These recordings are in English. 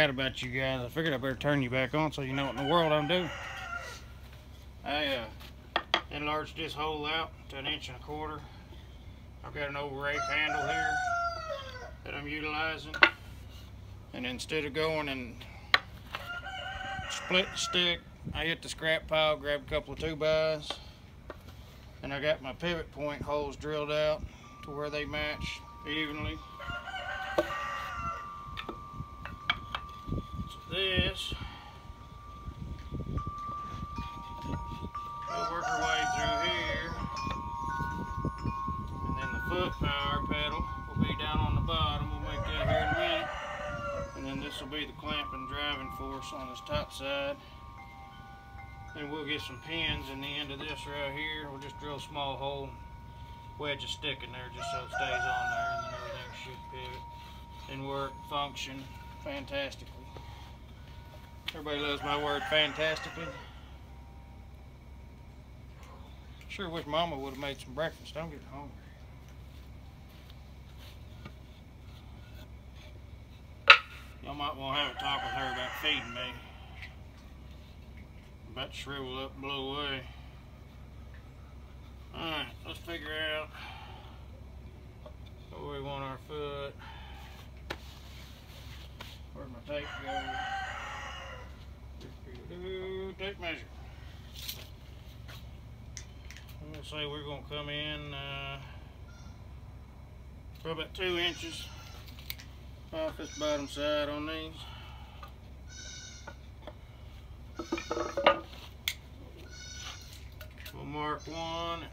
forgot about you guys. I figured I better turn you back on so you know what in the world I'm doing. I enlarged this hole out to 1.25 inches. I've got an old rake handle here that I'm utilizing. And instead of going and split the stick, I hit the scrap pile, grab a couple of 2x, and I got my pivot point holes drilled out to where they match evenly. So this, we'll work our way through here, and then the foot power pedal will be down on the bottom. We'll make that here in a minute. And then this will be the clamping driving force on this top side. And we'll get some pins in the end of this right here. We'll just drill a small hole, wedge a stick in there just so it stays on there, and then everything should pivot and work, function fantastically. Everybody loves my word fantastically. Sure wish Mama would have made some breakfast. I'm getting hungry. Y'all might want to have a talk with her about feeding me. I'm about to shrivel up and blow away. Alright, let's figure out where we want our foot. Where'd my tape go? Tape measure. I'm going to say we're going to come in for about 2 inches off this bottom side on these. We'll mark one.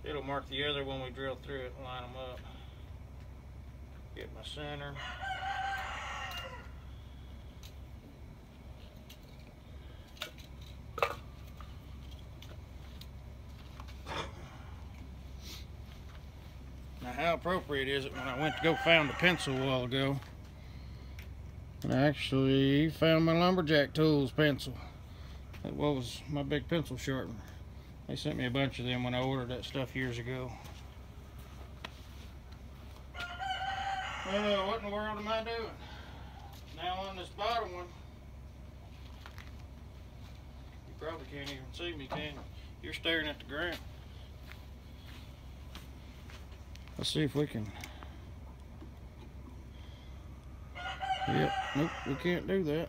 It'll mark the other when we drill through it and line them up. Get my center. Now, how appropriate is it when I went to go find a pencil a while ago, and I actually found my lumberjack tools pencil. That was my big pencil sharpener. They sent me a bunch of them when I ordered that stuff years ago. What in the world am I doing? Now on this bottom one, you probably can't even see me, can you? You're staring at the ground. Let's see if we can. Yep, nope, we can't do that.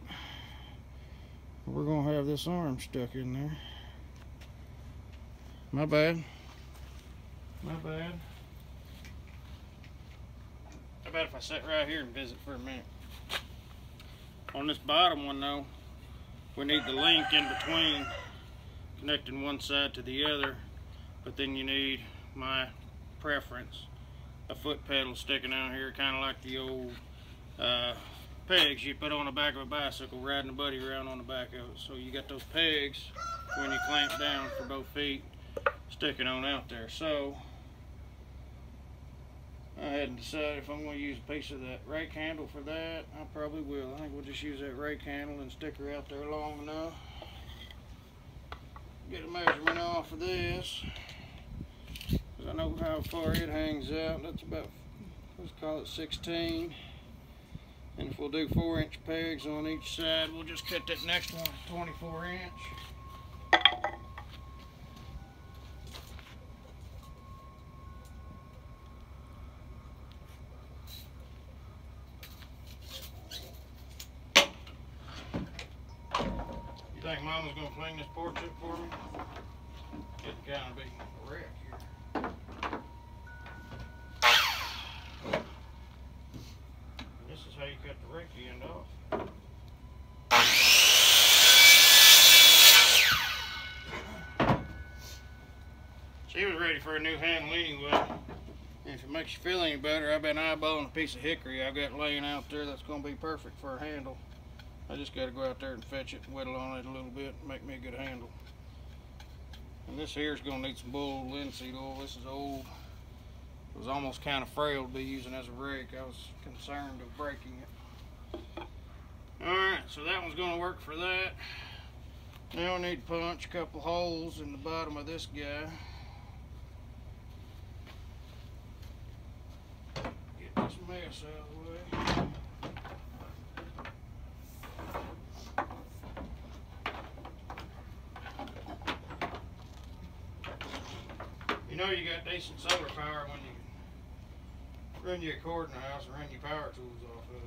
We're gonna have this arm stuck in there. My bad. My bad. How about if I sit right here and visit for a minute? On this bottom one though, we need the link in between, connecting one side to the other, but then you need my preference, a foot pedal sticking out here, kind of like the old pegs you put on the back of a bicycle, riding a buddy around on the back of it. So you got those pegs when you clamp down for both feet sticking on out there. So I hadn't decided if I'm going to use a piece of that rake handle for that. I probably will. I think we'll just use that rake handle and stick her out there long enough. Get a measurement off of this, because I know how far it hangs out. That's about, let's call it 16. And if we'll do 4-inch pegs on each side, we'll just cut that next one to 24 inch. You think Mama's gonna clean this porch up for me? It'd kind of be a wreck here. How you cut the rake end off. She was ready for a new handle anyway. And if it makes you feel any better, I've been eyeballing a piece of hickory I've got laying out there that's going to be perfect for a handle. I just got to go out there and fetch it and whittle on it a little bit and make me a good handle. And this here is going to need some bull linseed oil. This is old. It was almost kind of frail to be using as a rake. I was concerned of breaking it. Alright, so that one's going to work for that. Now I need to punch a couple holes in the bottom of this guy. Get this out of the way. You know you got decent solar power when you run your cord in the house and run your power tools off of it.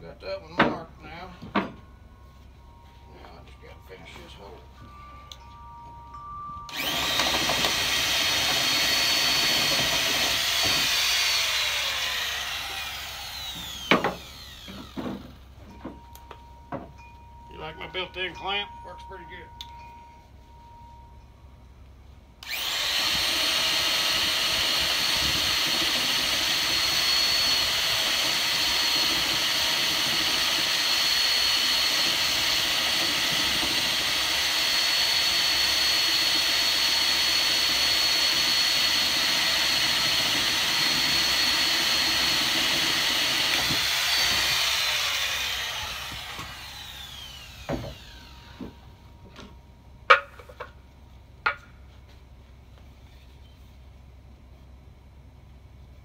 Got that one marked now. Now I just got to finish this hole. You like my built-in clamp? Works pretty good.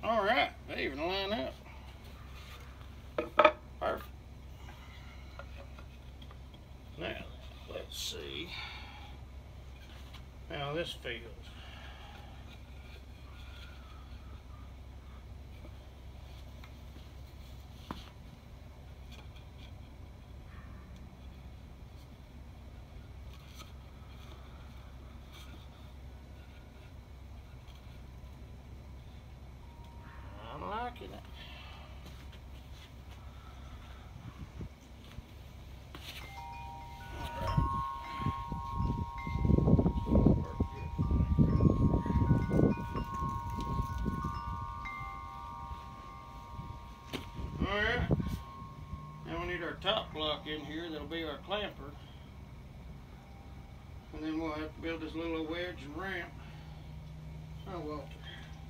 All right, they even line up. Perfect. Now, let's see how this feels. I'm liking it. Alright, now we need our top block in here. That'll be our clamper. And then we'll have to build this little wedge and ramp. Oh, Walter,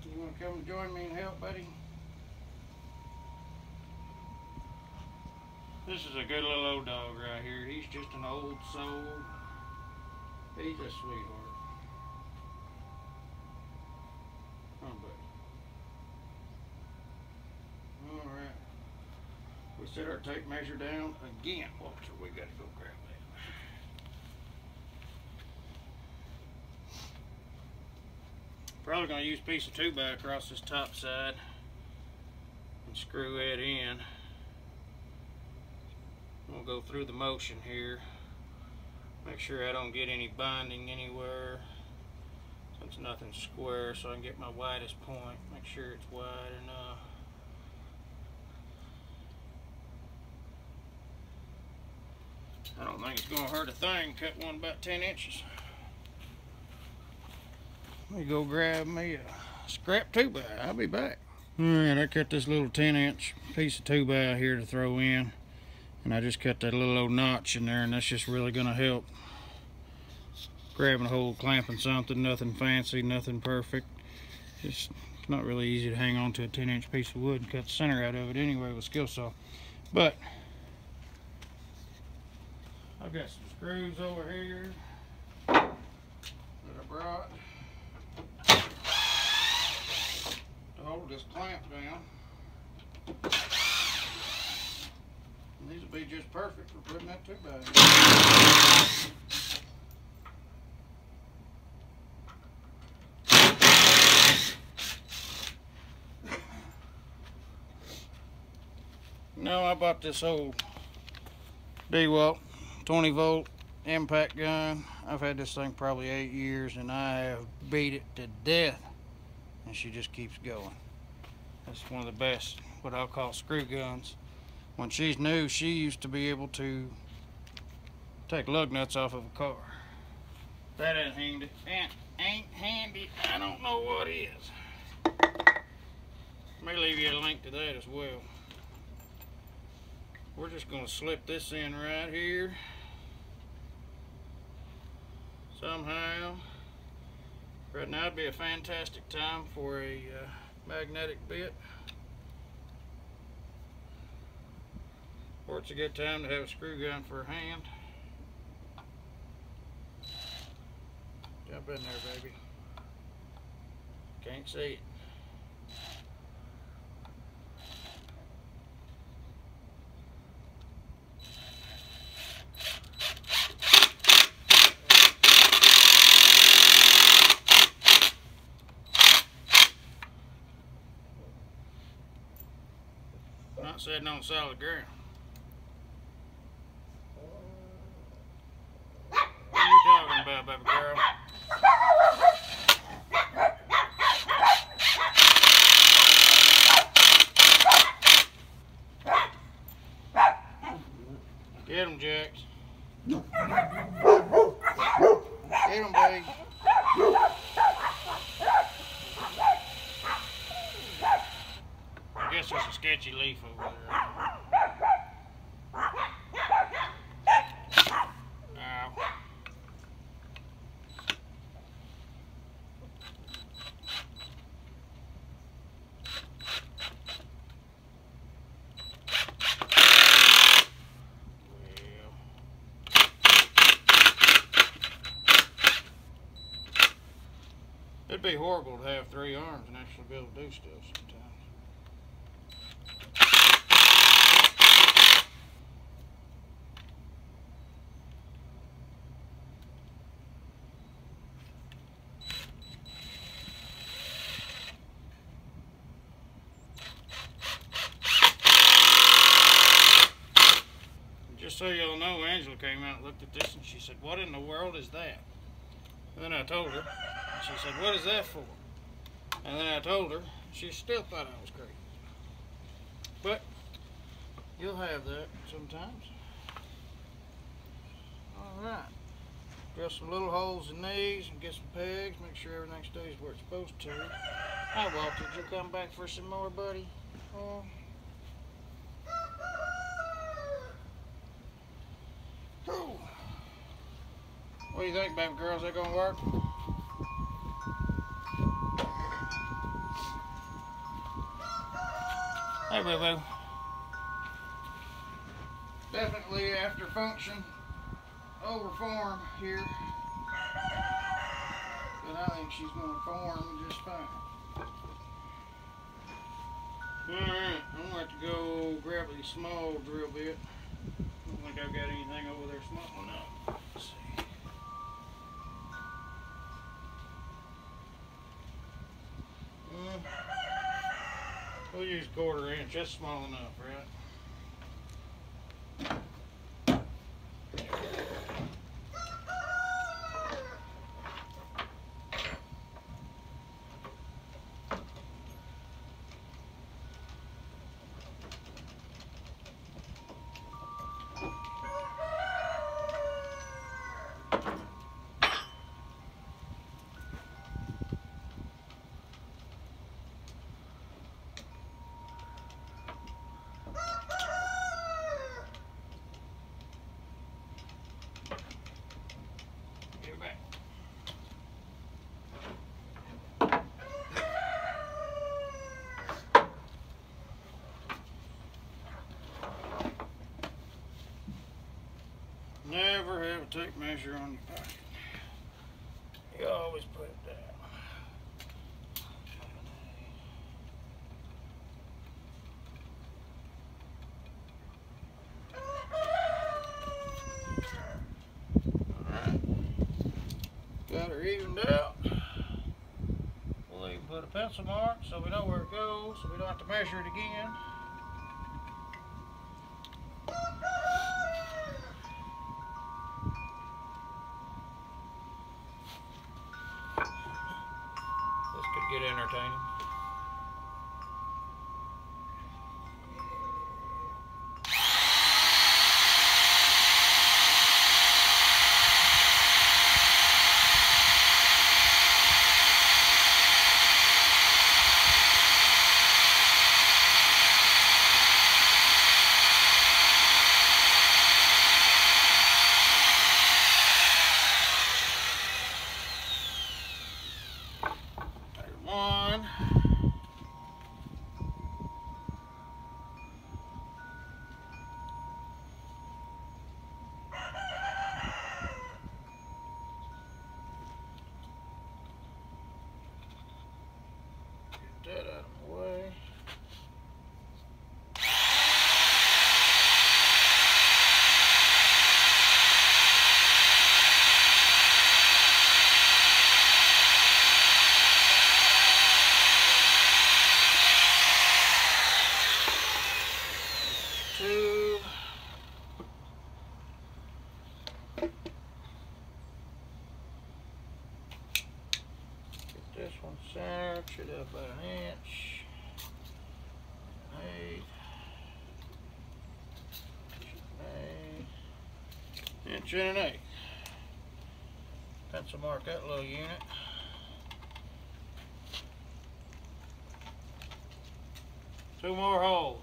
you want to come and join me and help, buddy? This is a good little old dog right here. He's just an old soul. He's a sweetheart. Oh, buddy. Alright. We set our tape measure down again. Walter, we got to go grab that. Probably going to use a piece of 2x across this top side and screw it in. We'll go through the motion here. Make sure I don't get any binding anywhere. Since nothing's square, so I can get my widest point. Make sure it's wide enough. I don't think it's going to hurt a thing. Cut one about 10 inches. Let me go grab me a scrap 2x. I'll be back. Alright, I cut this little 10-inch piece of 2x here to throw in. And I just cut that little old notch in there, and that's just really going to help. Grabbing a hold, clamping something, nothing fancy, nothing perfect. Just not really easy to hang on to a 10-inch piece of wood and cut the center out of it anyway with a skill saw. But I've got some screws over here that I brought to hold this clamp down. And these will be just perfect for putting that 2x in. No, I bought this old dewalt 20-volt impact gun. I've had this thing probably 8 years, and I have beat it to death, and she just keeps going. That's one of the best, what I'll call screw guns. When she's new, she used to be able to take lug nuts off of a car. That ain't handy. Ain't handy. I don't know what is. May leave you a link to that as well. We're just going to slip this in right here. Somehow. Right now would be a fantastic time for a magnetic bit. Or it's a good time to have a screw gun for a hand. Jump in there, baby. Can't see it. Not sitting on solid ground. What are you talking about, baby girl? Get him, Jax. Get him, baby. I guess there's a sketchy leaf over there. Ow. It'd be horrible to have 3 arms and actually be able to do stuff sometimes. Just so y'all know, Angela came out and looked at this and she said, "What in the world is that?" And then I told her, and she said, "What is that for?" And then I told her, she still thought I was crazy. But you'll have that sometimes. Alright. Drill some little holes in these and get some pegs, make sure everything stays where it's supposed to. Hi Walter, did you come back for some more, buddy? What do you think, baby girl? Is that gonna work? Hey, boo boo. Definitely after function over form here, but I think she's gonna form just fine. Alright, I'm gonna have to go grab a small drill bit. I don't think I've got anything over there small enough. Let's see. We'll use 1/4 inch. That's small enough, right? Never have a tape measure on your pocket. You always put it down. Alright. Got her evened out. We'll even put a pencil mark so we know where it goes, so we don't have to measure it again. Get entertaining. center, should have about an inch. 1/8. Inch and 1/8. Pencil mark that little unit. Two more holes.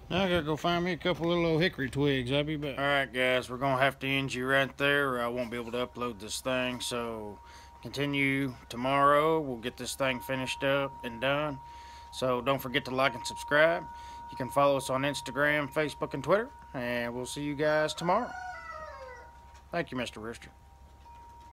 Now I gotta go find me a couple of little hickory twigs. I'll be back. Alright guys, we're gonna have to end you right there or I won't be able to upload this thing. So continue tomorrow. We'll get this thing finished up and done. So don't forget to like and subscribe. You can follow us on Instagram, Facebook, and Twitter. And we'll see you guys tomorrow. Thank you, Mr. Rooster.